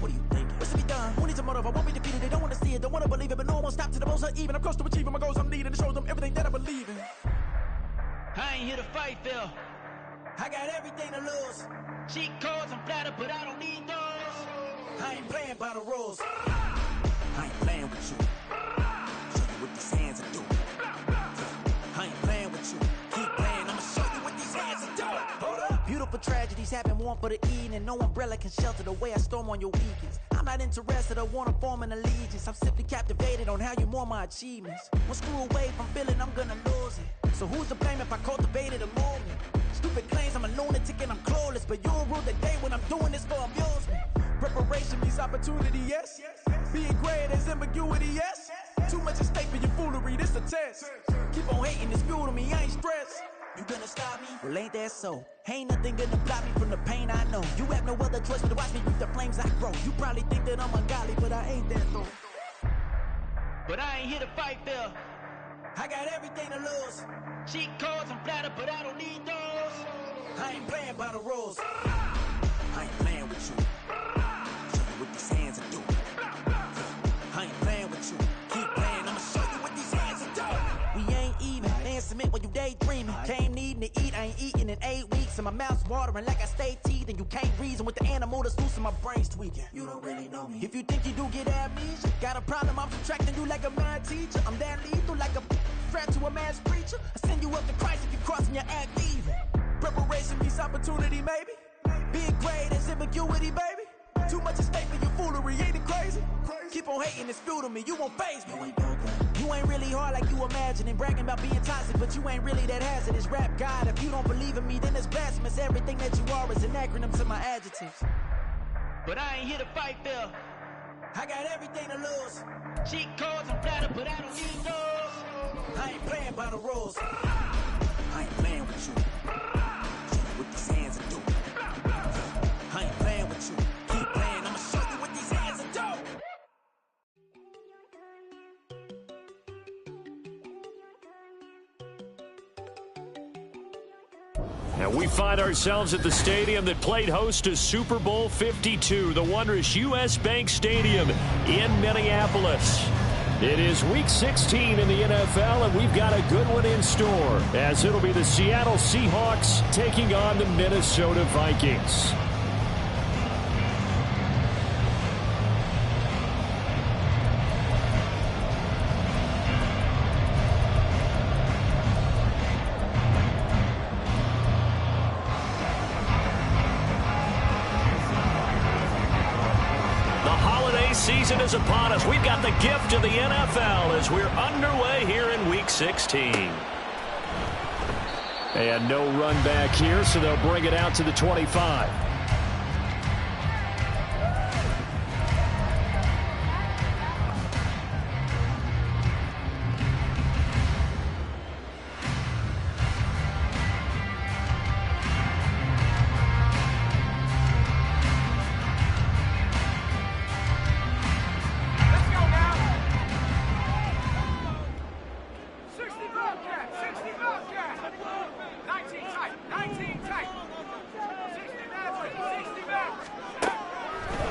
What are you thinking? What's to be done? Who needs a motive? I won't be defeated. They don't want to see it, don't want to believe it, but no one won't stop to the most even. I'm close to achieving my goals. I'm needing to show them everything that I believe in. I ain't here to fight, Phil. I got everything to lose. Cheat codes, I'm flattered, but I don't need those. I ain't playing by the rules. I ain't playing with you. Show you what these hands are doing. I ain't playing with you. Keep playing, I'ma show you what these hands are doing. Hold up. Beautiful tragedies happen, one for the evening. No umbrella can shelter the way I storm on your weekends. I'm not interested, I wanna form an allegiance. I'm simply captivated on how you mourn my achievements. One screw away from feeling I'm gonna lose it. So who's to blame if I cultivated a movement? Stupid claims I'm a lunatic and I'm clueless, but you'll rule the day when I'm doing this for amusement. Preparation means opportunity, yes. Being great is ambiguity, yes. Too much at stake for your foolery, this a test. Keep on hating, it's fuel to me, I ain't stressed. You gonna stop me? Well, ain't that so? Ain't nothing gonna block me from the pain I know. You have no other choice but to watch me reap the flames I grow. You probably think that I'm ungodly, but I ain't that though. But I ain't here to fight, Phil. I got everything to lose. Cheat codes, I'm flattered, but I don't need those. I ain't playing by the rules. I ain't playing with you. Show you what these hands are doing. I ain't playing with you. Keep playing, I'ma show you what these hands are doing. We ain't even. Laying cement when you daydreaming. Came needing to eat, I ain't eating in 8 weeks. And my mouth's watering like I stay teething. You can't reason with the animal that's loose and my brain's tweaking. You don't really know me. If you think you do get amnesia, got a problem, I'm subtracting you like a mad teacher. I'm that lethal like a threat to a mass preacher. I send you up to Christ if you crossing your act even. Preparation means opportunity, maybe. Being great is ambiguity, baby. Too much at stake for your foolery, ain't it crazy? Keep on hating, it's fuel to me, you won't faze me. You ain't really hard like you imagining. Bragging about being toxic, but you ain't really that hazardous. Rap God, if you don't believe in me, then it's blasphemous. Everything that you are is an acronym to my adjectives. But I ain't here to fight, Phil. I got everything to lose. Cheat codes, I'm flattered, but I don't need those. I ain't playing by the rules. I ain't playing with you. Show you what these hands are doing. I ain't playing with you. Keep playing, I'ma show you what these hands are doing. And we find ourselves at the stadium that played host to Super Bowl 52, the wondrous U.S. Bank Stadium in Minneapolis. It is Week 16 in the NFL, and we've got a good one in store, as it'll be the Seattle Seahawks taking on the Minnesota Vikings. Season is upon us. We've got the gift of the NFL as we're underway here in Week 16. And no run back here, so they'll bring it out to the 25.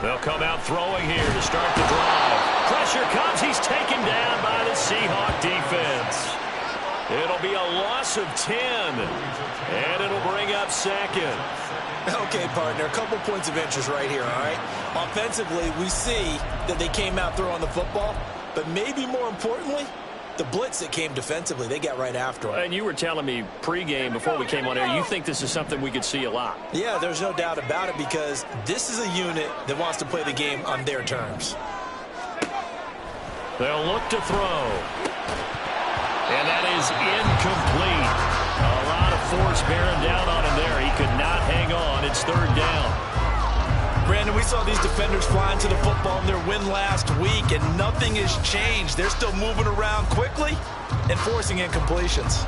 They'll come out throwing here to start the drive. Pressure comes. He's taken down by the Seahawk defense. It'll be a loss of 10, and it'll bring up second. Okay, partner, a couple points of interest right here, all right? Offensively, we see that they came out throwing the football, but maybe more importantly, the blitz that came defensively, they got right after it. And you were telling me pregame before we came on air, you think this is something we could see a lot. Yeah, there's no doubt about it because this is a unit that wants to play the game on their terms. They'll look to throw. And that is incomplete. A lot of force bearing down on him there. He could not hang on. It's third down. Brandon, we saw these defenders flying to the football in their win last week, and nothing has changed. They're still moving around quickly and forcing incompletions.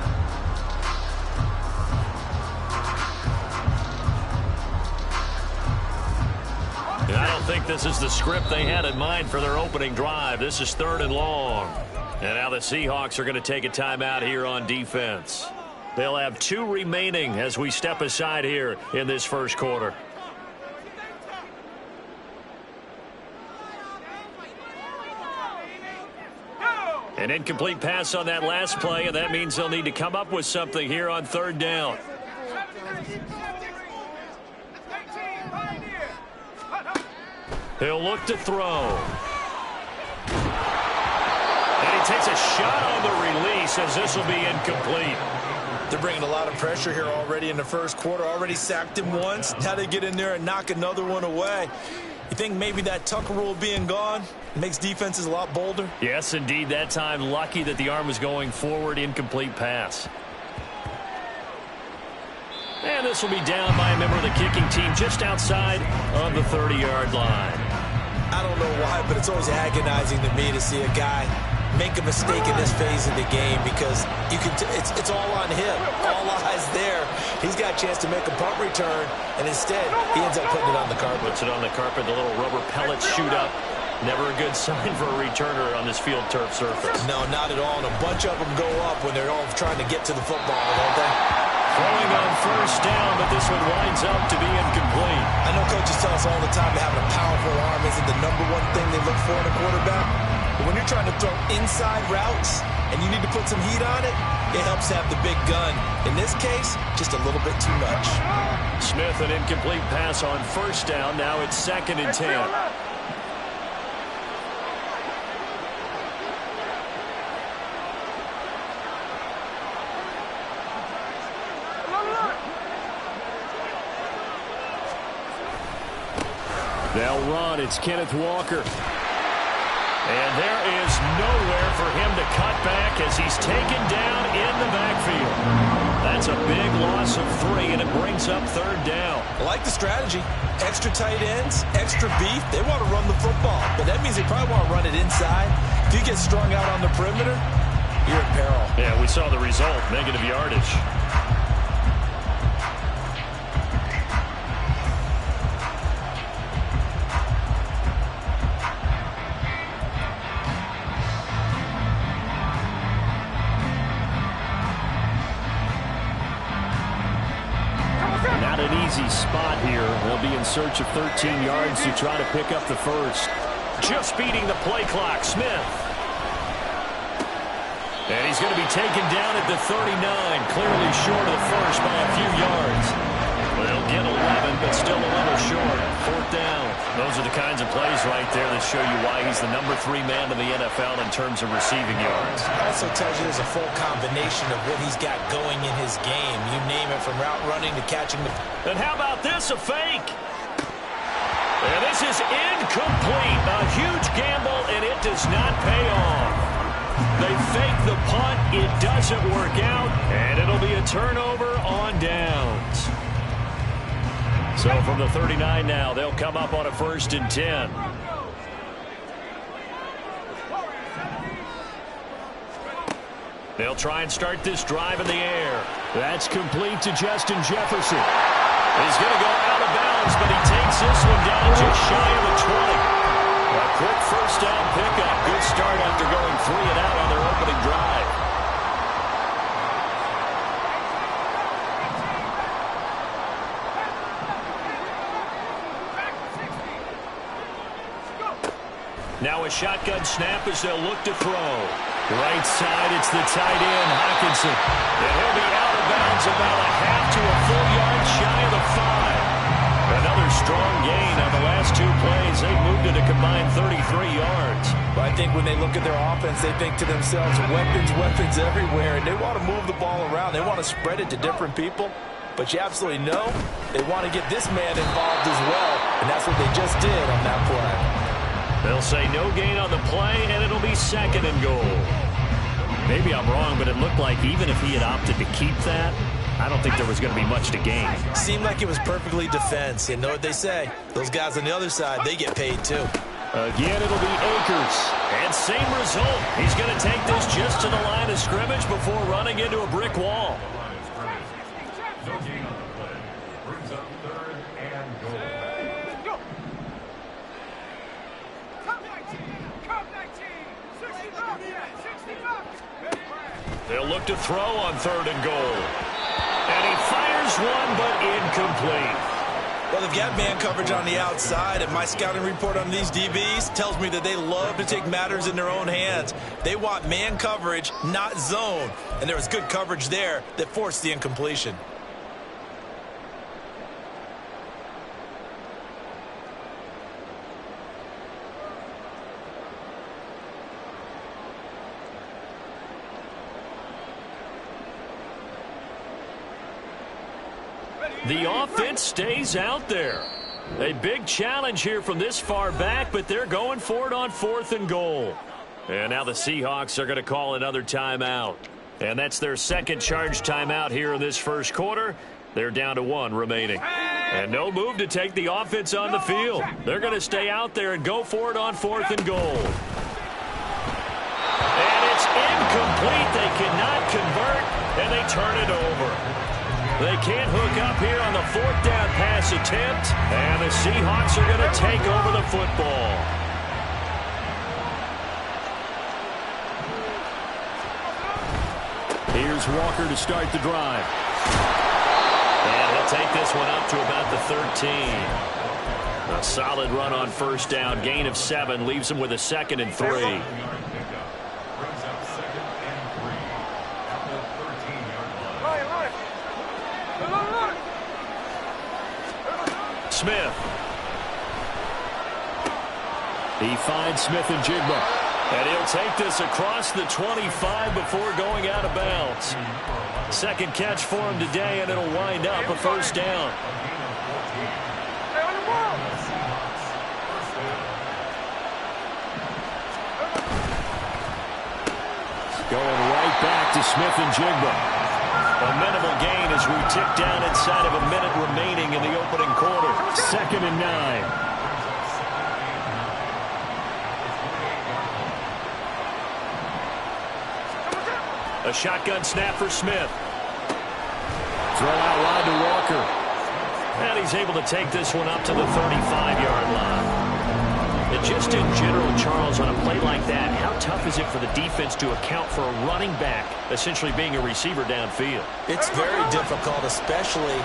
I don't think this is the script they had in mind for their opening drive. This is third and long. And now the Seahawks are going to take a timeout here on defense. They'll have 2 remaining as we step aside here in this first quarter. An incomplete pass on that last play, and that means they'll need to come up with something here on third down. He'll look to throw. And he takes a shot on the release as this will be incomplete. They're bringing a lot of pressure here already in the first quarter. Already sacked him once. Now they get in there and knock another one away. You think maybe that Tucker rule being gone makes defenses a lot bolder? Yes, indeed. That time, lucky that the arm was going forward. Incomplete pass. And this will be down by a member of the kicking team just outside of the 30-yard line. I don't know why, but it's always agonizing to me to see a guy make a mistake in this phase of the game because you can it's all on him. All eyes there. He's got a chance to make a punt return, and instead he ends up putting it on the carpet. Puts it on the carpet. The little rubber pellets shoot up. Never a good sign for a returner on this field turf surface. No, not at all. And a bunch of them go up when they're all trying to get to the football, don't they? Throwing on first down, but this one winds up to be incomplete. I know coaches tell us all the time that having a powerful arm isn't the #1 thing they look for in a quarterback. But when you're trying to throw inside routes and you need to put some heat on it, it helps have the big gun. In this case, just a little bit too much. Smith, an incomplete pass on first down. Now it's 2nd and 10. They'll run. It's Kenneth Walker. And there is nowhere for him to cut back as he's taken down in the backfield. That's a big loss of 3, and it brings up 3rd down. I like the strategy. Extra tight ends, extra beef. They want to run the football, but that means they probably want to run it inside. If you get strung out on the perimeter, you're in peril. Yeah, we saw the result, negative yardage. Not an easy spot here. They'll be in search of 13 yards to try to pick up the first. Just beating the play clock, Smith. And he's going to be taken down at the 39, clearly short of the first by a few yards. They'll get 11, but still a little short. 4th down. Those are the kinds of plays right there that show you why he's the #3 man in the NFL in terms of receiving yards. Also tells you there's a full combination of what he's got going in his game. You name it, from route running to catching the... And how about this, a fake? And this is incomplete. A huge gamble, and it does not pay off. They fake the punt. It doesn't work out, and it'll be a turnover on downs. So from the 39 now, they'll come up on a 1st and 10. They'll try and start this drive in the air. That's complete to Justin Jefferson. He's going to go out of bounds, but he takes this one down just shy of the 20. A quick 1st down pickup. Good start after going 3 and out on their opening drive. Now a shotgun snap as they'll look to throw. Right side, it's the tight end, Hockenson. And he'll be out of bounds about a half to a full yard shy of the 5. Another strong gain on the last 2 plays. They moved it a combined 33 yards. But I think when they look at their offense, they think to themselves, weapons, weapons everywhere. And they want to move the ball around. They want to spread it to different people. But you absolutely know they want to get this man involved as well. And that's what they just did on that play. They'll say no gain on the play, and it'll be 2nd and goal. Maybe I'm wrong, but it looked like even if he had opted to keep that, I don't think there was going to be much to gain. Seemed like it was perfectly defense. You know what they say. Those guys on the other side, they get paid too. Again, it'll be Akers. And same result. He's going to take this just to the line of scrimmage before running into a brick wall. They'll look to throw on 3rd and goal. And he fires one, but incomplete. Well, they've got man coverage on the outside, and my scouting report on these DBs tells me that they love to take matters in their own hands. They want man coverage, not zone, and there was good coverage there that forced the incompletion. The offense stays out there. A big challenge here from this far back, but they're going for it on 4th and goal. And now the Seahawks are going to call another timeout. And that's their second charge timeout here in this first quarter. They're down to 1 remaining. And no move to take the offense on the field. They're going to stay out there and go for it on 4th and goal. And it's incomplete. They cannot convert, and they turn it over. They can't hook up here on the 4th down pass attempt, and the Seahawks are going to take over the football. Here's Walker to start the drive. And he'll take this one up to about the 13. A solid run on first down, gain of 7, leaves him with a 2nd and 3. Smith. He finds Smith and Jigba. And he'll take this across the 25 before going out of bounds. Second catch for him today, and it'll wind up a first down. Going right back to Smith and Jigba. A minimal gain as we tick down inside of a minute remaining in the opening quarter. 2nd and 9. A shotgun snap for Smith. Throw out wide to Walker. And he's able to take this one up to the 35-yard line. And just in general, Charles, on a play like that, how tough is it for the defense to account for a running back essentially being a receiver downfield? It's very difficult, especially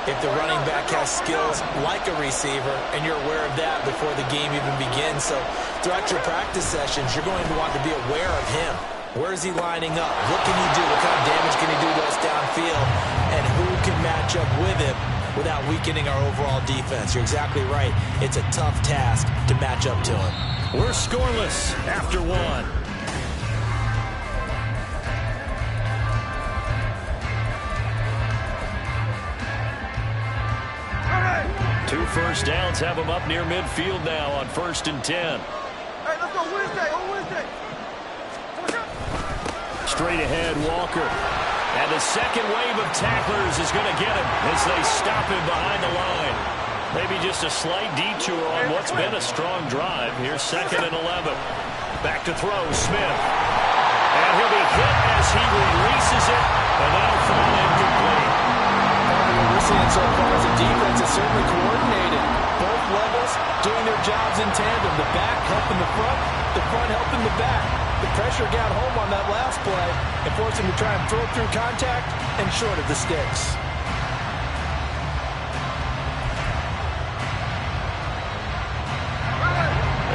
if the running back has skills like a receiver, and you're aware of that before the game even begins. So throughout your practice sessions, you're going to want to be aware of him. Where is he lining up? What can he do? What kind of damage can he do to us downfield? And who can match up with him without weakening our overall defense? You're exactly right. It's a tough task to match up to him. We're scoreless after 1. Two first downs have them up near midfield now on 1st and 10. Hey, let's go Wednesday. On Wednesday. Straight ahead, Walker. And the second wave of tacklers is going to get him as they stop him behind the line. Maybe just a slight detour on what's been a strong drive. Here's 2nd and 11. Back to throw, Smith. And he'll be hit as he releases it, and that'll fall incomplete. What we're seeing so far is the defense is certainly coordinated. Both levels doing their jobs in tandem. The back helping the front helping the back. The pressure got home on that last play and forced him to try and throw through contact and short of the sticks.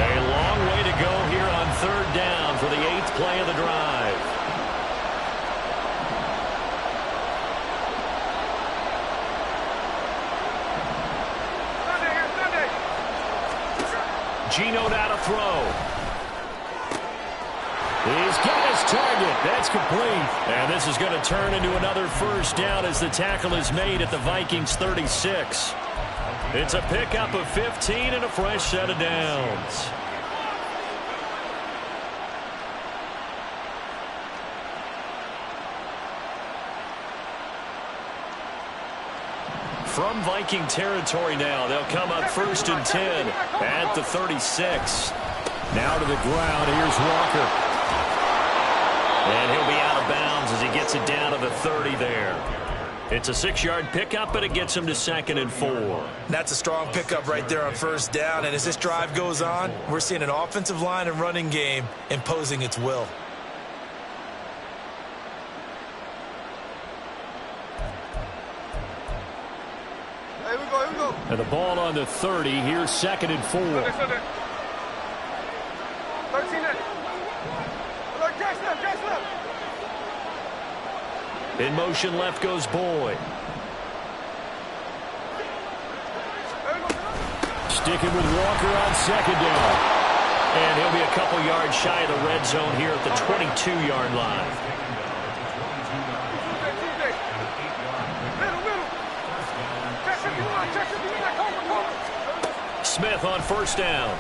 A long way to go here on 3rd down for the 8th play of the drive. Geno out to throw. He's got his target. That's complete. And this is going to turn into another first down as the tackle is made at the Vikings 36. It's a pickup of 15 and a fresh set of downs. From Viking territory now, they'll come up 1st and 10 at the 36. Now to the ground. Here's Walker. And he'll be out of bounds as he gets it down to the 30 there. It's a 6-yard pickup, and it gets him to 2nd and 4. That's a strong pickup right there on 1st down. And as this drive goes on, we're seeing an offensive line and running game imposing its will. And the ball on the 30. Here's 2nd and 4. 13 left. In motion left goes Boyd. Sticking with Walker on 2nd down. And he'll be a couple yards shy of the red zone here at the 22-yard line. Smith on 1st down.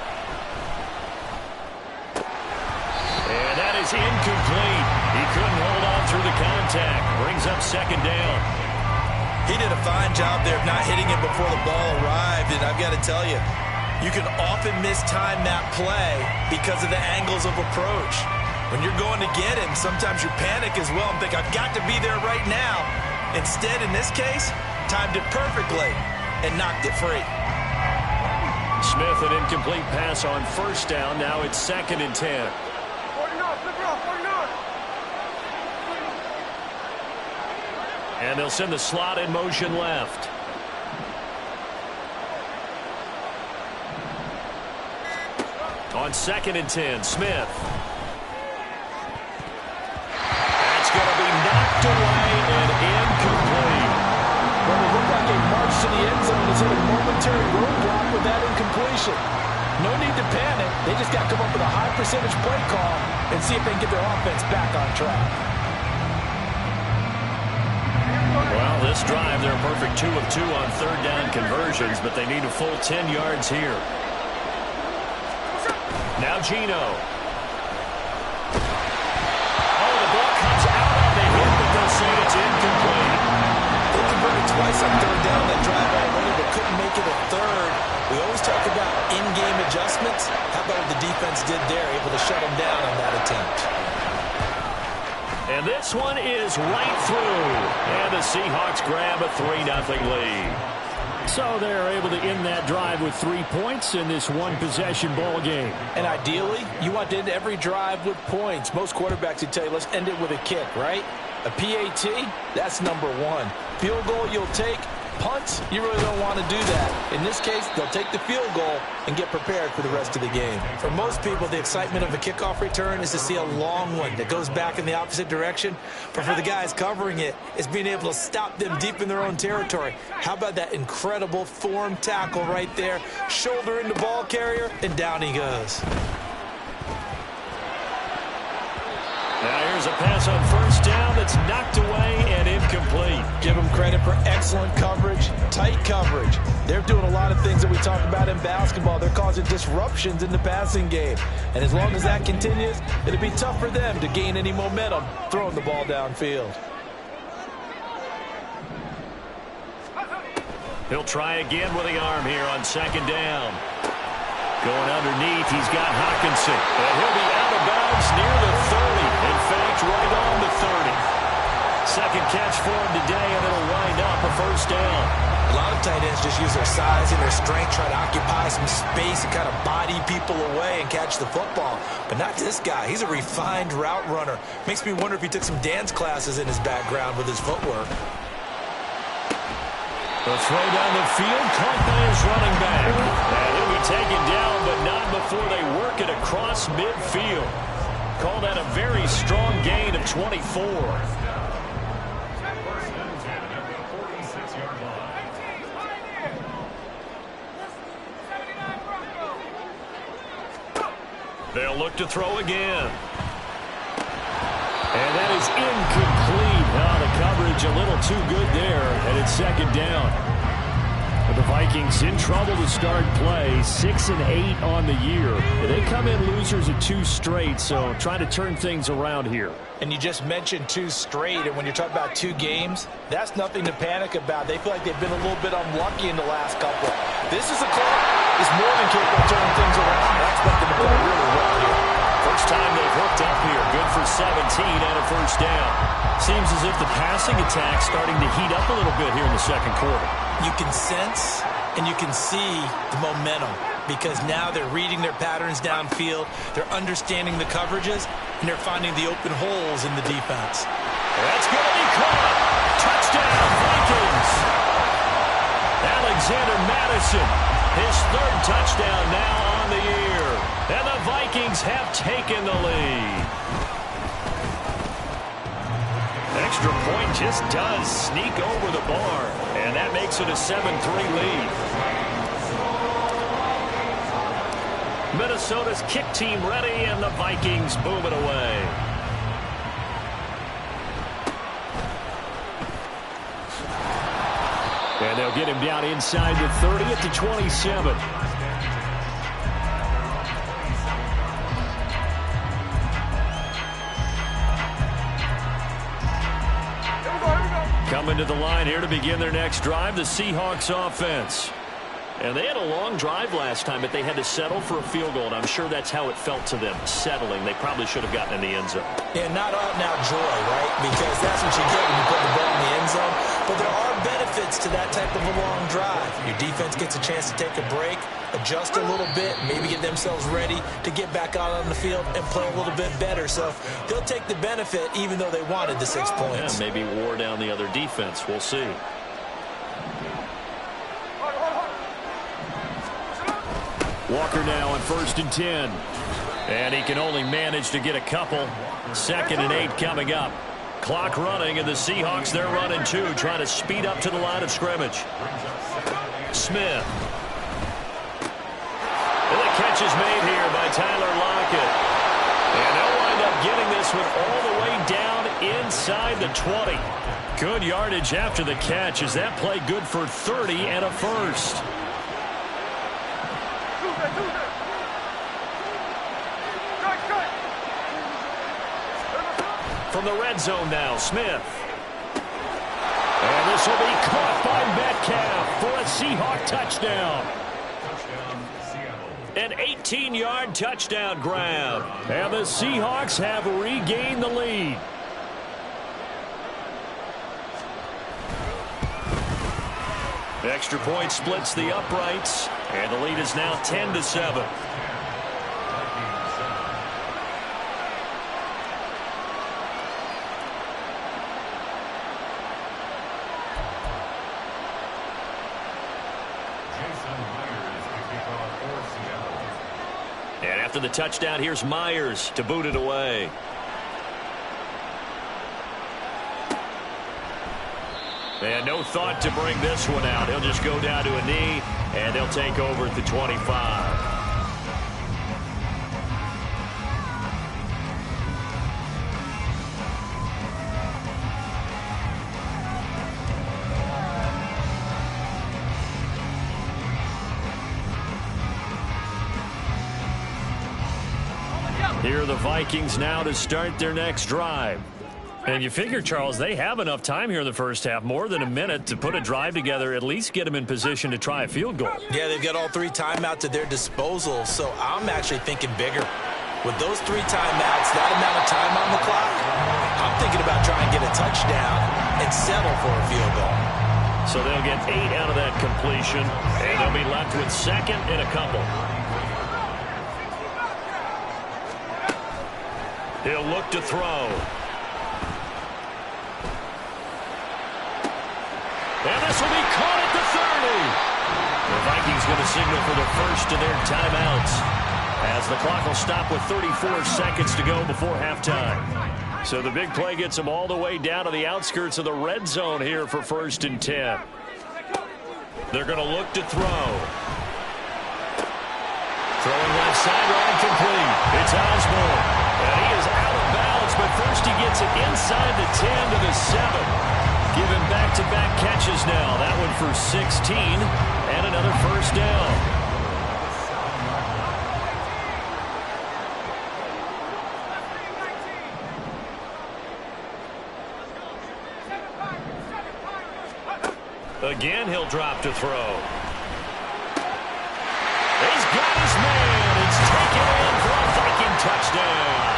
And that is incomplete. He couldn't hold on through the contact. Brings up 2nd down. He did a fine job there of not hitting it before the ball arrived. And I've got to tell you, you can often mistime that play because of the angles of approach. When you're going to get him, sometimes you panic as well and think, I've got to be there right now. Instead, in this case, timed it perfectly and knocked it free. Smith, an incomplete pass on 1st down. Now it's 2nd and 10. 49, flip around, 49. And they'll send the slot in motion left. On 2nd and 10, Smith. That's going to be knocked away and incomplete. Well, it looked like a march to the end zone is hit a momentary roadblock with that incompletion. No need to panic. They just got to come up with a high percentage play call and see if they can get their offense back on track. Well, this drive, they're a perfect 2 of 2 on 3rd down conversions, but they need a full 10 yards here. Now Gino. Oh, the ball comes out on the hit, but they'll say it's incomplete. They converted twice on 3rd down that drive already, but couldn't make it a 3rd. We always talk about in-game adjustments. How about what the defense did there, able to shut them down on that attempt. And this one is right through. And the Seahawks grab a 3-0 lead. So they're able to end that drive with 3 points in this one-possession ball game. And ideally, you want to end every drive with points. Most quarterbacks would tell you, let's end it with a kick, right? A PAT, that's number 1. Field goal you'll take. Punts, you really don't want to do that. In this case, they'll take the field goal and get prepared for the rest of the game. For most people, the excitement of a kickoff return is to see a long one that goes back in the opposite direction. But for the guys covering it, it's being able to stop them deep in their own territory. How about that incredible form tackle right there? Shoulder into ball carrier, and down he goes. Now here's a pass on 1st down that's knocked away and incomplete. Give them credit for excellent coverage, tight coverage. They're doing a lot of things that we talk about in basketball. They're causing disruptions in the passing game. And as long as that continues, it'll be tough for them to gain any momentum throwing the ball downfield. He'll try again with the arm here on 2nd down. Going underneath, he's got Hawkinson. And he'll be out of bounds near the 30. In fact, right on the 30. Second catch for him today, and it'll wind up a 1st down. A lot of tight ends just use their size and their strength, try to occupy some space and kind of body people away and catch the football. But not this guy. He's a refined route runner. Makes me wonder if he took some dance classes in his background with his footwork. The throw down the field, caught by his running back. And he'll be taken down, but not before they work it across midfield. Call that a very strong gain of 24. They'll look to throw again. And that is incomplete. Now the coverage a little too good there, and it's 2nd down. But the Vikings in trouble to start play, 6-8 on the year. They come in losers of 2 straight, so trying to turn things around here. And you just mentioned 2 straight, and when you're talking about 2 games, that's nothing to panic about. They feel like they've been a little bit unlucky in the last couple. This is a club that's more than capable of turning things around. I expect them to play really well here. First time they've hooked up here. Good for 17 and a 1st down. Seems as if the passing attack's starting to heat up a little bit here in the 2nd quarter. You can sense and you can see the momentum because now they're reading their patterns downfield, they're understanding the coverages, and they're finding the open holes in the defense. That's going to be caught. Touchdown, Vikings. Alexander Madison, his third touchdown now on the year. And the Vikings have taken the lead. Extra point just does sneak over the bar, and that makes it a 7-3 lead. Minnesota's kick team ready, and the Vikings boom it away. And they'll get him down inside the 30 at the 27. Coming to the line here to begin their next drive, the Seahawks offense. And they had a long drive last time, but they had to settle for a field goal, and I'm sure that's how it felt to them, settling. They probably should have gotten in the end zone. Yeah, not out-and-out joy, right? Because that's what you get when you put the ball in the end zone. But there are benefits to that type of a long drive. Your defense gets a chance to take a break, adjust a little bit, maybe get themselves ready to get back out on the field and play a little bit better. So they'll take the benefit even though they wanted the 6 points. Yeah, maybe wore down the other defense. We'll see. Walker now on 1st and 10. And he can only manage to get a couple. 2nd and 8 coming up. Clock running, and the Seahawks, they're running too, trying to speed up to the line of scrimmage. Smith. And the catch is made here by Tyler Lockett. And they'll wind up getting this one all the way down inside the 20. Good yardage after the catch. Is that play good for 30 and a first? From the red zone now, Smith. And this will be caught by Metcalf for a Seahawk touchdown. An 18-yard touchdown grab. And the Seahawks have regained the lead. Extra point splits the uprights, and the lead is now 10-7. And after the touchdown, here's Myers to boot it away. And no thought to bring this one out. He'll just go down to a knee, and they'll take over at the 25. Here are the Vikings now to start their next drive. And you figure, Charles, they have enough time here in the first half, more than a minute, to put a drive together, at least get them in position to try a field goal. Yeah, they've got all 3 timeouts at their disposal, so I'm actually thinking bigger. With those 3 timeouts, that amount of time on the clock, I'm thinking about trying to get a touchdown and settle for a field goal. So they'll get 8 out of that completion, and they'll be left with 2nd and a couple. He'll look to throw. And this will be caught at the 30. The Vikings going to signal for the first of their timeouts, as the clock will stop with 34 seconds to go before halftime. So the big play gets them all the way down to the outskirts of the red zone here for 1st and 10. They're going to look to throw. Throwing left sideline complete. It's Osborne. And he is out of bounds, but first he gets it inside the 10 to the 7. Giving back-to-back catches now. That one for 16 and another first down. Again, he'll drop to throw. He's got his man. It's taken in for a Viking touchdown.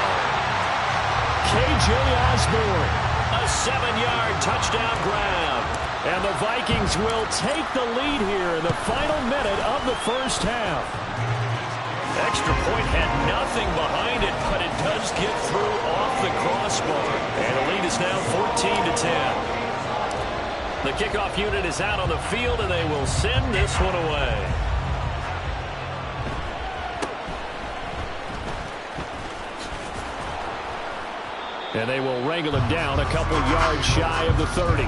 K.J. Osborne. A 7-yard touchdown grab. And the Vikings will take the lead here in the final minute of the first half. Extra point had nothing behind it, but it does get through off the crossbar. And the lead is now 14-10. The kickoff unit is out on the field, and they will send this one away. And they will wrangle him down a couple yards shy of the 30.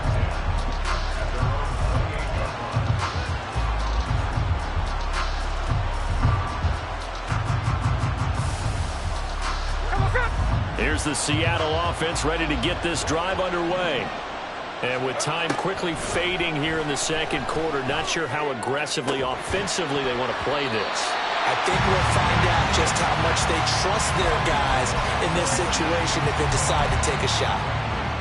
Here's the Seattle offense ready to get this drive underway. And with time quickly fading here in the second quarter, not sure how aggressively, offensively they want to play this. I think we'll find out just how much they trust their guys in this situation if they decide to take a shot.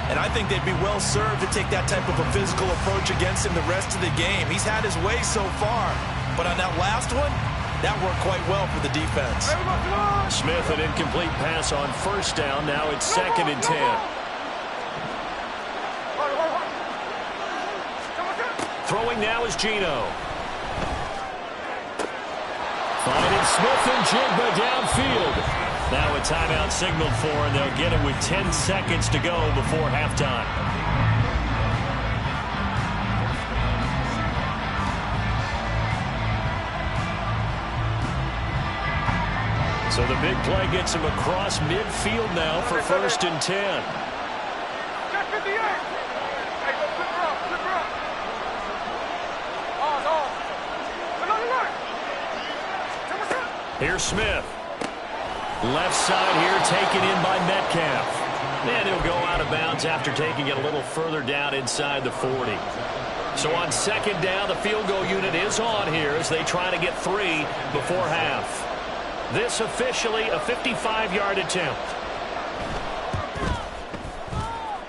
And I think they'd be well served to take that type of a physical approach against him the rest of the game. He's had his way so far, but on that last one, that worked quite well for the defense. Smith, an incomplete pass on first down. Now it's 2nd and 10. Throwing now is Geno. Finding Smith and Jigba downfield. Now a timeout signaled for, and they'll get it with 10 seconds to go before halftime. So the big play gets him across midfield now for 1st and 10. Here's Smith. Left side here taken in by Metcalf. And he'll go out of bounds after taking it a little further down inside the 40. So on 2nd down, the field goal unit is on here as they try to get 3 before half. This officially a 55-yard attempt.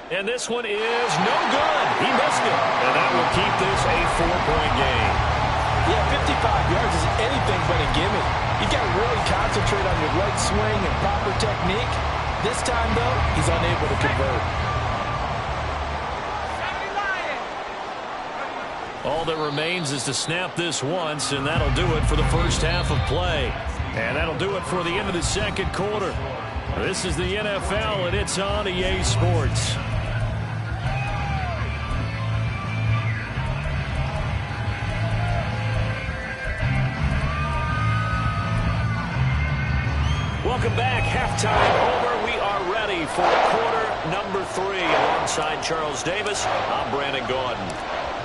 And this one is no good. He missed it. And that will keep this a 4-point game. Yeah, 55 yards is anything but a gimme. You got to really concentrate on your leg swing and proper technique. This time, though, he's unable to convert. All that remains is to snap this once, and that'll do it for the first half of play. And that'll do it for the end of the second quarter. This is the NFL, and it's on EA Sports. Welcome back. Halftime over. We are ready for quarter number 3. Alongside Charles Davis, I'm Brandon Gordon.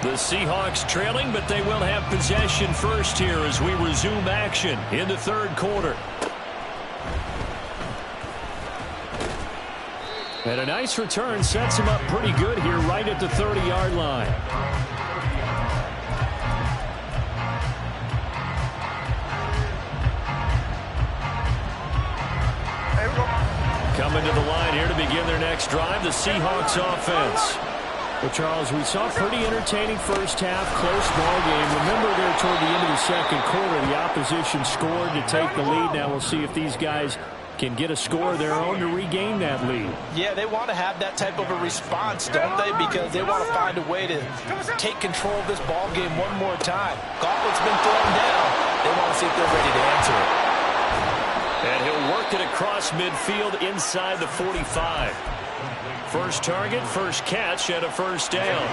The Seahawks trailing, but they will have possession first here as we resume action in the third quarter. And a nice return sets him up pretty good here right at the 30-yard line. Coming to the line here to begin their next drive, the Seahawks offense. Well, Charles, we saw a pretty entertaining first half, close ball game. Remember there toward the end of the second quarter, the opposition scored to take the lead. Now we'll see if these guys can get a score of their own to regain that lead. Yeah, they want to have that type of a response, don't they? Because they want to find a way to take control of this ball game one more time. Gauntlet's been thrown down. They want to see if they're ready to answer it. And he'll work it across midfield inside the 45. First target, first catch, and a first down.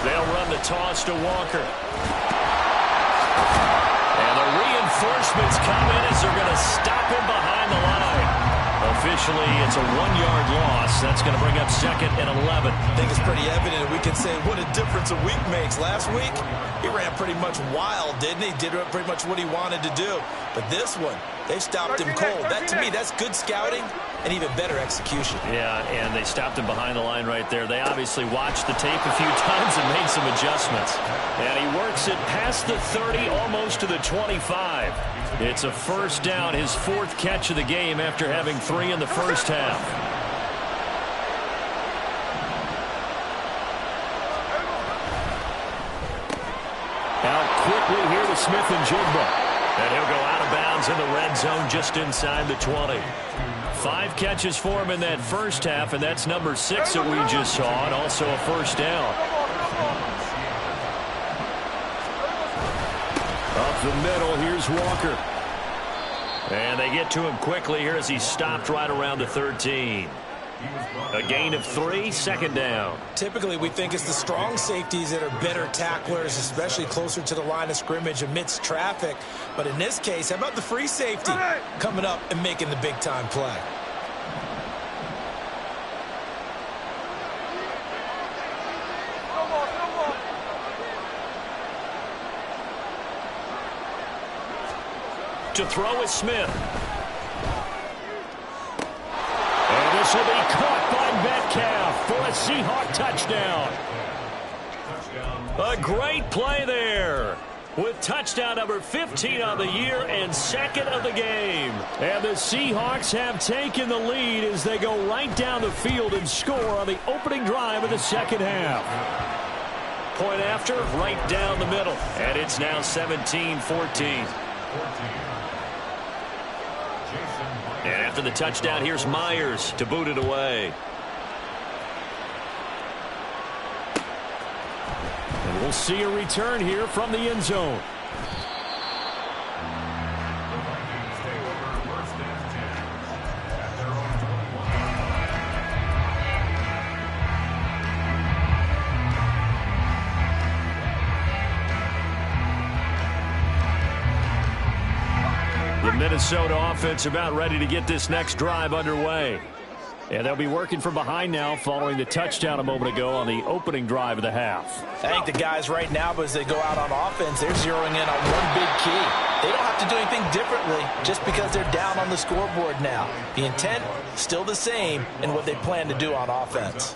They'll run the toss to Walker. And the reinforcements come in as they're going to stop him behind the line. Officially, it's a 1-yard loss. That's going to bring up 2nd and 11. I think it's pretty evident. We can say what a difference a week makes. Last week, he ran pretty much wild, didn't he? Did pretty much what he wanted to do. But this one, they stopped him cold. That, to me, that's good scouting and even better execution. Yeah, and they stopped him behind the line right there. They obviously watched the tape a few times and made some adjustments. And he works it past the 30, almost to the 25. It's a first down, his 4th catch of the game after having 3 in the first half. Out quickly here to Smith and Jigba. And he'll go out of bounds in the red zone just inside the 20. 5 catches for him in that first half, and that's number 6 that we just saw, and also a first down. Up the middle, here's Walker. And they get to him quickly here as he stopped right around the 13. A gain of 3, second down. Typically, we think it's the strong safeties that are better tacklers, especially closer to the line of scrimmage amidst traffic. But in this case, how about the free safety coming up and making the big-time play? To throw is Smith. And this will be caught by Metcalf for a Seahawk touchdown. A great play there, with touchdown number 15 on the year and second of the game. And the Seahawks have taken the lead as they go right down the field and score on the opening drive of the second half. Point after, right down the middle. And it's now 17-14. And after the touchdown, here's Myers to boot it away. And we'll see a return here from the end zone. The Minnesota offense about ready to get this next drive underway. And they'll be working from behind now following the touchdown a moment ago on the opening drive of the half. I think the guys right now, but as they go out on offense, they're zeroing in on one big key. They don't have to do anything differently just because they're down on the scoreboard now. The intent, still the same in what they plan to do on offense.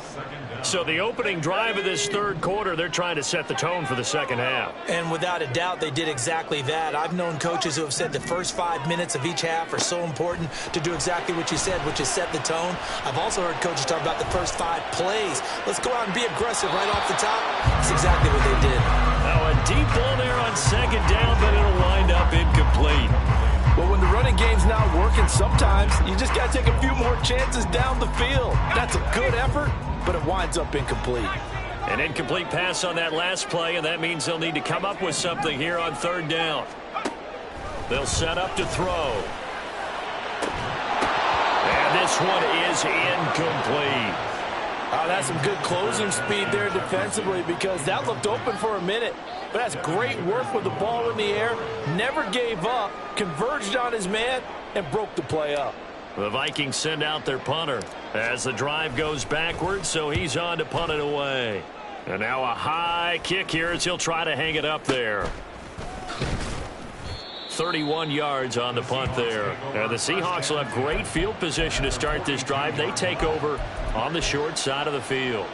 So the opening drive of this third quarter, they're trying to set the tone for the second half. And without a doubt, they did exactly that. I've known coaches who have said the first 5 minutes of each half are so important to do exactly what you said, which is set the tone. I've also heard coaches talk about the first 5 plays. Let's go out and be aggressive right off the top. That's exactly what they did. Now a deep ball there on second down, but it'll wind up incomplete. Well, when the running game's not working, sometimes you just got to take a few more chances down the field. That's a good effort, but it winds up incomplete. An incomplete pass on that last play, and that means they'll need to come up with something here on third down. They'll set up to throw. And this one is incomplete. Oh, that's some good closing speed there defensively because that looked open for a minute. But that's great work with the ball in the air. Never gave up, converged on his man, and broke the play up. The Vikings send out their punter as the drive goes backwards, so he's on to punt it away. And now a high kick here as he'll try to hang it up there. 31 yards on the punt there. And the Seahawks will have great field position to start this drive. They take over on the short side of the field.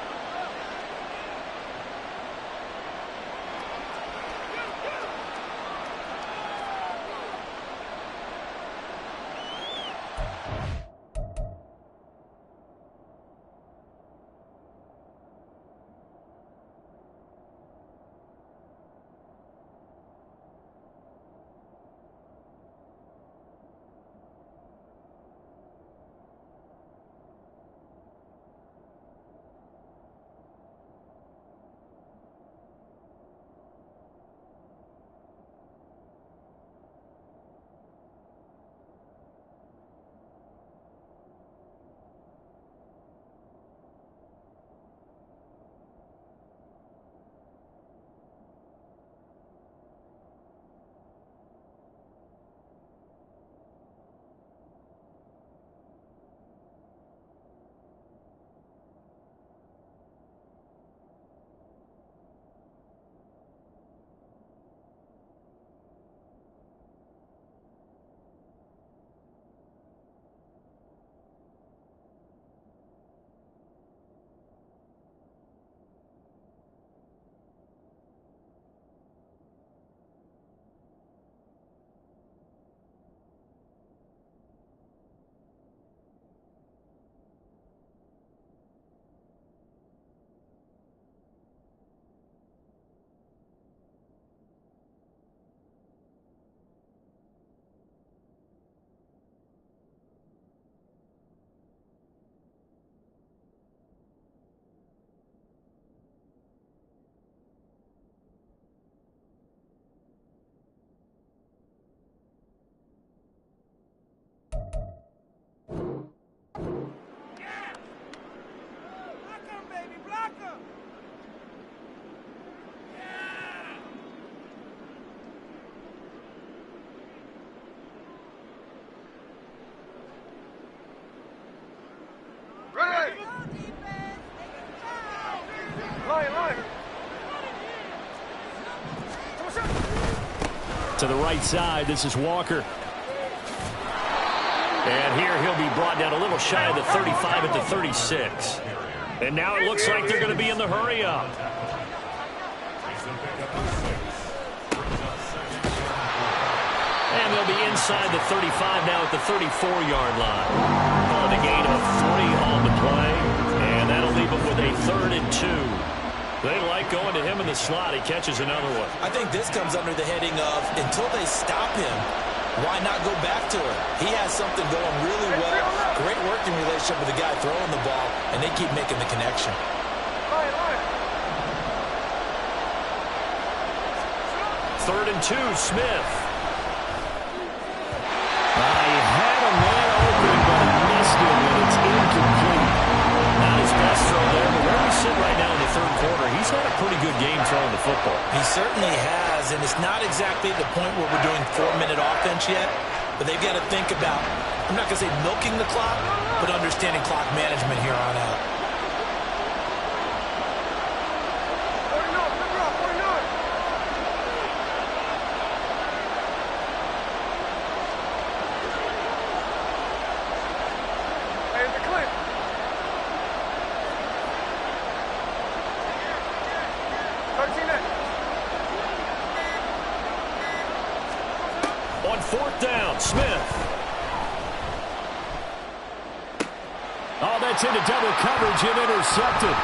To the right side, this is Walker. And here he'll be brought down a little shy of the 35 at the 36. And now it looks like they're going to be in the hurry-up. And they'll be inside the 35 now at the 34-yard line. Calling a gain of 3 on the play. And that'll leave them with a 3rd and 2. They like going to him in the slot. He catches another one. I think this comes under the heading of until they stop him, why not go back to him? He has something going really well. Great working relationship with the guy throwing the ball, and they keep making the connection. 3rd and 2, Smith. I had a man open, but he missed it, and it's incomplete. Not his best throw there, but where we sit right now in the 3rd quarter, he's had a pretty good game throwing the football. He certainly has, and it's not exactly the point where we're doing 4-minute offense yet, but they've got to think about, I'm not going to say milking the clock, but understanding clock management here on out. On 4th down, Smith. Oh, that's into double coverage and intercepted.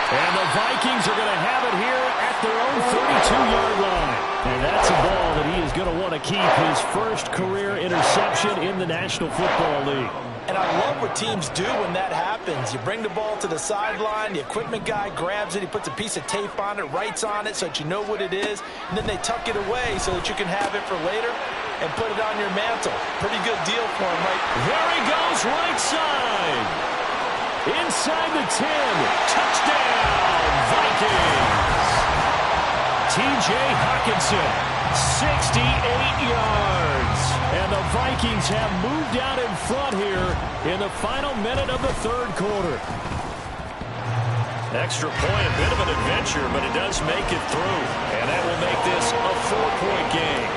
And the Vikings are going to have it here at their own 32-yard line. And that's a ball that he is going to want to keep, his first career interception in the National Football League. And I love what teams do when that happens. You bring the ball to the sideline, the equipment guy grabs it, he puts a piece of tape on it, writes on it so that you know what it is, and then they tuck it away so that you can have it for later and put it on your mantle. Pretty good deal for him, right? There he goes, right side. Inside the 10. Touchdown, Vikings. T.J. Hockenson, 68 yards. And the Vikings have moved out in front here in the final minute of the 3rd quarter. Extra point, a bit of an adventure, but it does make it through. And that will make this a 4-point game.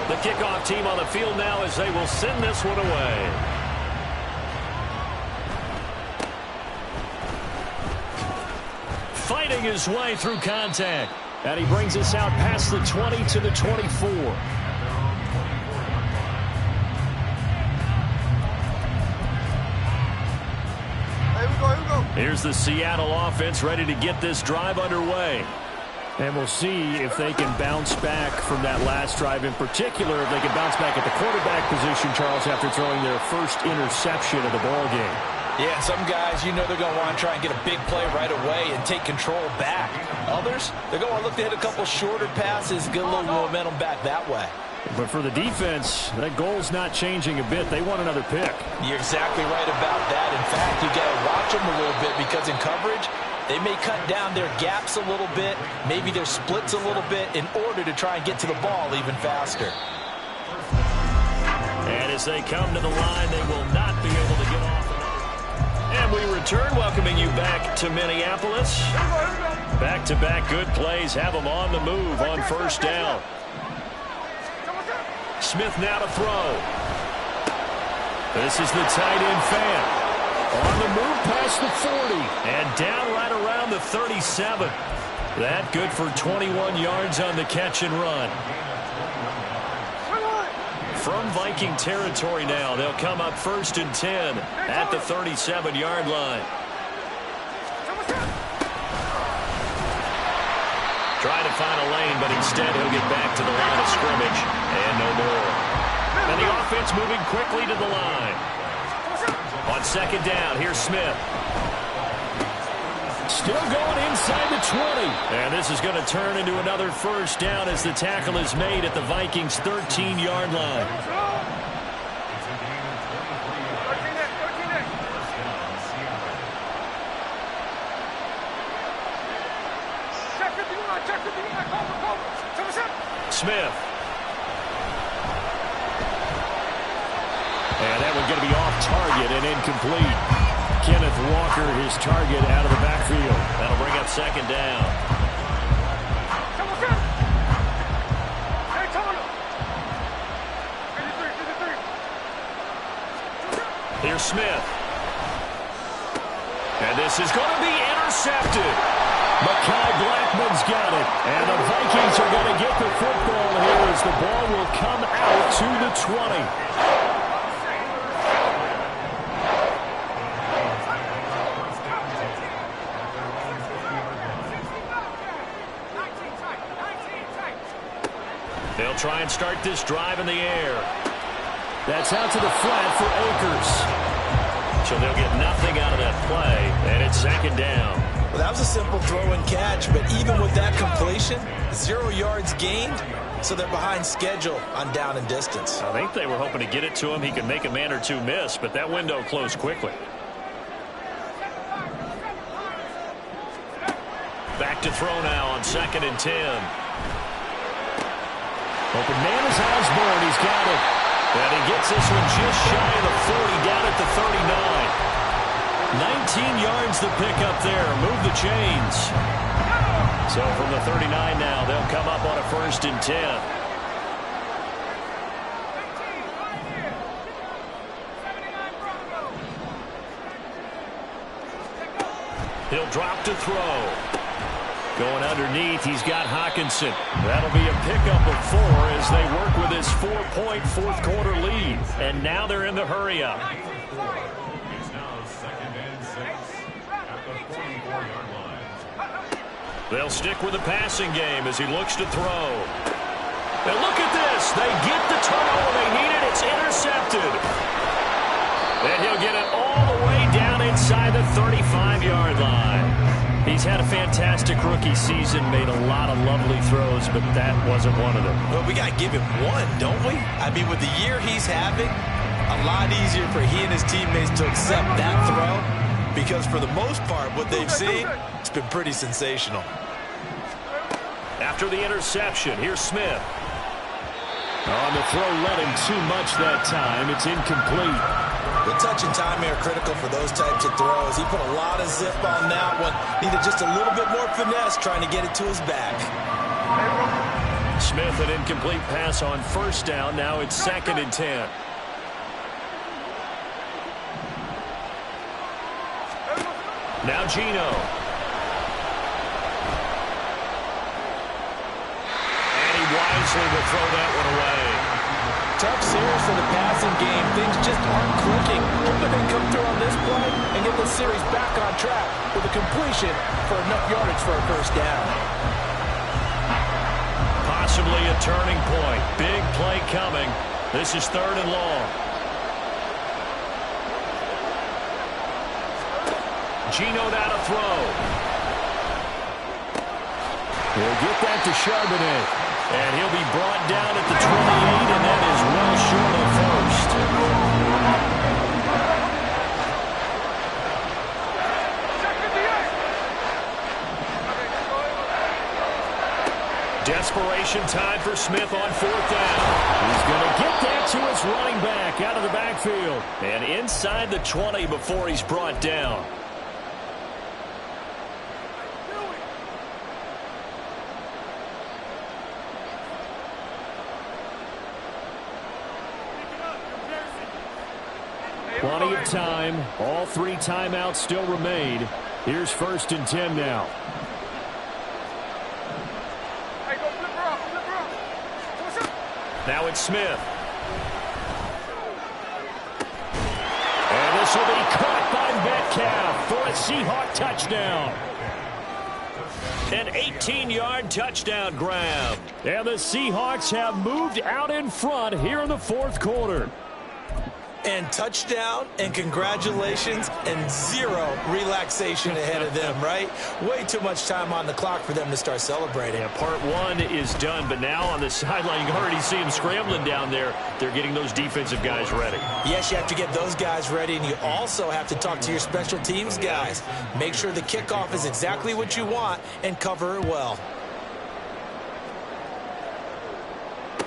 The kickoff team on the field now as they will send this one away. Fighting his way through contact. And he brings us out past the 20 to the 24. Here's the Seattle offense ready to get this drive underway. And we'll see if they can bounce back from that last drive. In particular, if they can bounce back at the quarterback position, Charles, after throwing their first interception of the ball game. Yeah, some guys, you know they're going to want to try and get a big play right away and take control back. Others, they're going to look to hit a couple shorter passes, get a little momentum back that way. But for the defense, that goal's not changing a bit. They want another pick. You're exactly right about that. In fact, you got to watch them a little bit because in coverage, they may cut down their gaps a little bit, maybe their splits a little bit in order to try and get to the ball even faster. And as they come to the line, they will not be able to get off. And we return, welcoming you back to Minneapolis. Back-to-back good plays have them on the move on 1st down. Smith now to throw. This is the tight end fan. On the move past the 40. And down right around the 37. That good for 21 yards on the catch and run. From Viking territory now, they'll come up 1st and 10 at the 37-yard line. Trying to find a lane, but instead he'll get back to the line of scrimmage. And no more. And the offense moving quickly to the line. On 2nd down, here's Smith. Still going inside the 20. And this is going to turn into another 1st down as the tackle is made at the Vikings' 13-yard line. Smith. And that one's going to be off target and incomplete. Kenneth Walker, his target, out of the backfield. That'll bring up second down. Here's Smith. And this is going to be intercepted. Mekhi Blackman's got it. And the Vikings are going to get the football here as the ball will come out to the 20. They'll try and start this drive in the air. That's out to the flat for Akers. So they'll get nothing out of that play, and it's second down. Well, that was a simple throw and catch, but even with that completion, 0 yards gained, so they're behind schedule on down and distance. I think they were hoping to get it to him. He could make a man or two miss, but that window closed quickly. Back to throw now on 2nd and 10. Open man is Osborne. He's got it. And he gets this one just shy of the 40, down at the 39. 19 yards the pick up there. Move the chains. So from the 39 now, they'll come up on a 1st and 10. He'll drop to throw. Going underneath, he's got Hawkinson. That'll be a pickup of 4 as they work with his 4-point fourth-quarter lead. And now they're in the hurry-up. They'll stick with the passing game as he looks to throw. And look at this. They get the turnover they needed. It's intercepted. And he'll get it all the way down inside the 35-yard line. He's had a fantastic rookie season, made a lot of lovely throws, but that wasn't one of them. Well, we got to give him one, don't we? I mean, with the year he's having, a lot easier for he and his teammates to accept that throw because for the most part, what they've seen, it's been pretty sensational. After the interception, here's Smith. On the throw, let him too much that time. It's incomplete. The touch and timing are critical for those types of throws. He put a lot of zip on that one. Needed just a little bit more finesse trying to get it to his back. Smith, an incomplete pass on 1st down. Now it's 2nd and 10. Now Geno. And he wisely will throw that one away. Tough series for the passing game. Things just aren't clicking. Hoping they come through on this play and get the series back on track with a completion for enough yardage for a 1st down. Possibly a turning point. Big play coming. This is 3rd and long. Geno now to throw. We'll get that to Charbonnet. And he'll be brought down at the 28, and that is well short of 1st. Desperation time for Smith on 4th down. He's going to get that to his running back out of the backfield. And inside the 20 before he's brought down. Plenty of time. All 3 timeouts still remain. Here's 1st and 10 now. Now it's Smith. And this will be caught by Metcalf for a Seahawk touchdown. An 18-yard touchdown grab. And the Seahawks have moved out in front here in the 4th quarter. And touchdown, and congratulations, and 0 relaxation ahead of them, right? Way too much time on the clock for them to start celebrating. Yeah, part 1 is done, but now on the sideline, you can already see them scrambling down there. They're getting those defensive guys ready. Yes, you have to get those guys ready, and you also have to talk to your special teams guys. Make sure the kickoff is exactly what you want and cover it well.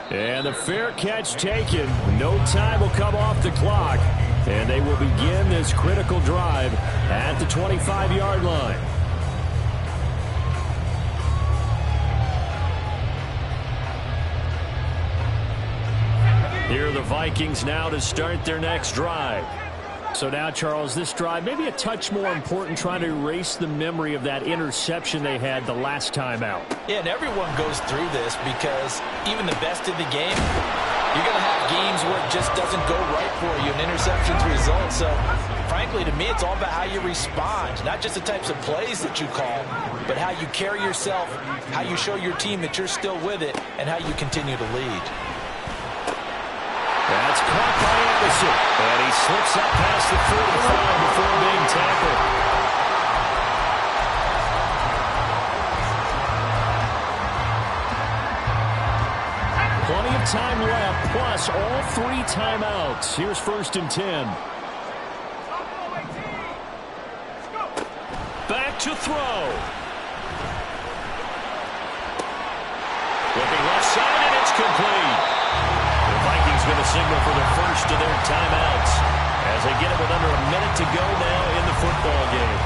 And the fair catch taken. No time will come off the clock. And they will begin this critical drive at the 25-yard line. Here are the Vikings now to start their next drive. So now, Charles, this drive maybe a touch more important, trying to erase the memory of that interception they had the last time out. Yeah, and everyone goes through this because even the best in the game, you're going to have games where it just doesn't go right for you, and interceptions result. So, frankly, to me, it's all about how you respond, not just the types of plays that you call, but how you carry yourself, how you show your team that you're still with it, and how you continue to lead. That's caught by Anderson, and he slips up past the 45 before being tackled. Plenty of time left, plus all 3 timeouts. Here's 1st and 10. Back to throw. Looking left side, and it's complete. The Vikings going to signal for the first of their timeouts as they get it with under a minute to go now in the football game.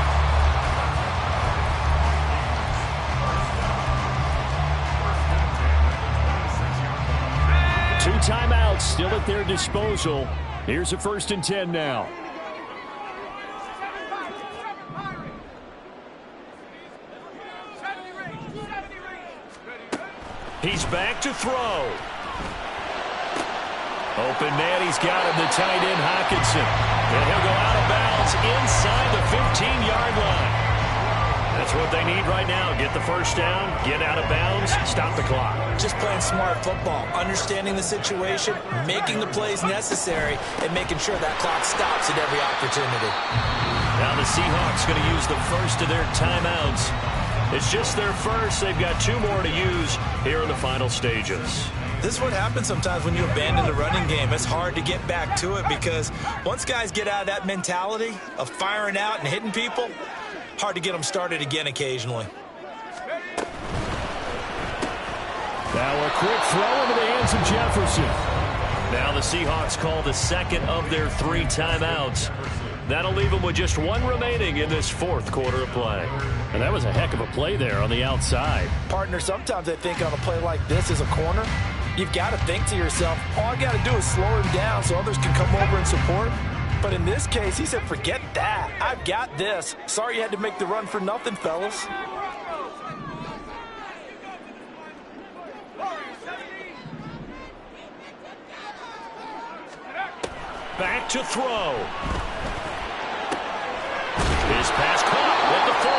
Two timeouts still at their disposal. Here's a 1st and 10 now. He's back to throw. Open man, he's got him, the tight end, Hockenson. And he'll go out of bounds inside the 15-yard line. That's what they need right now. Get the first down, get out of bounds, stop the clock. Just playing smart football, understanding the situation, making the plays necessary, and making sure that clock stops at every opportunity. Now the Seahawks going to use the first of their timeouts. It's just their first. They've got 2 more to use here in the final stages. This is what happens sometimes when you abandon the running game. It's hard to get back to it because once guys get out of that mentality of firing out and hitting people, hard to get them started again occasionally. Now a quick throw into the hands of Jefferson. Now the Seahawks call the second of their 3 timeouts. That'll leave them with just 1 remaining in this 4th quarter of play. And that was a heck of a play there on the outside. Partner, sometimes I think on a play like this as a corner, you've got to think to yourself, all I got to do is slow him down so others can come over and support. But in this case, he said, forget that. I've got this. Sorry you had to make the run for nothing, fellas. Back to throw. His pass caught with the 4.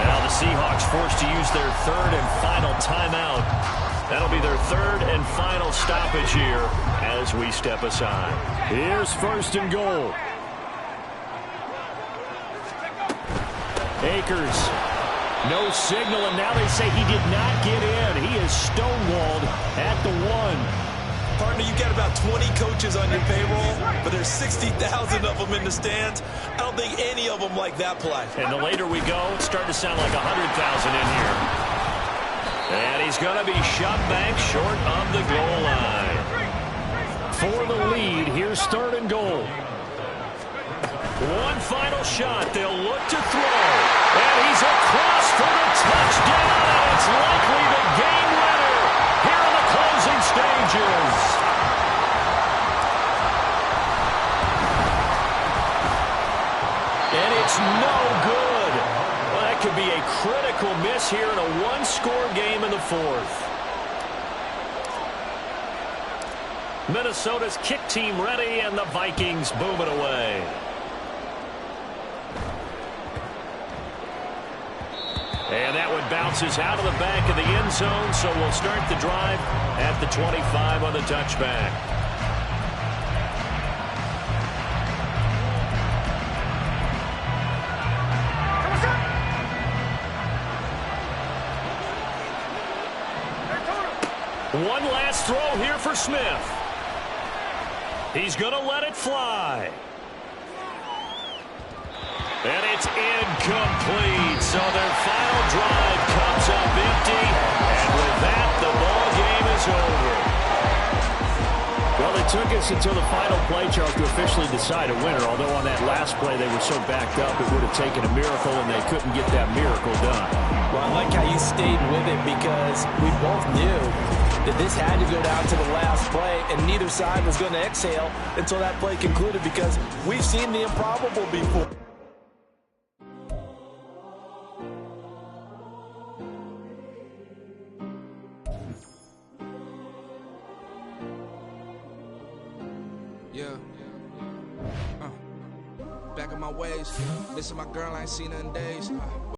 Now the Seahawks forced to use their 3rd and final timeout. That'll be their 3rd and final stoppage here as we step aside. Here's 1st and goal. Akers. No signal, and now they say he did not get in. He is stonewalled at the 1. Partner, you've got about 20 coaches on your payroll, but there's 60,000 of them in the stands. I don't think any of them like that play. And the later we go, it's starting to sound like 100,000 in here. And he's going to be shot back short of the goal line. For the lead, here's 3rd and goal. One final shot. They'll look to throw. And he's across for the touchdown. And it's likely the game winner here in the closing stages. And it's no good. Well, that could be a critical miss here in a 1-score game in the 4th. Minnesota's kick team ready, and the Vikings booming away. And that one bounces out of the back of the end zone, so we'll start the drive at the 25 on the touchback. One last throw here for Smith. He's going to let it fly. And it's incomplete. So their final drive comes up empty. And with that, the ball game is over. Well, the it took us until the final play, Charles, to officially decide a winner, although on that last play they were so backed up it would have taken a miracle, and they couldn't get that miracle done. Well, I like how you stayed with it because we both knew that this had to go down to the last play, and neither side was going to exhale until that play concluded because we've seen the improbable before. Yeah. Back in my ways. Missing my girl, I ain't seen her in days.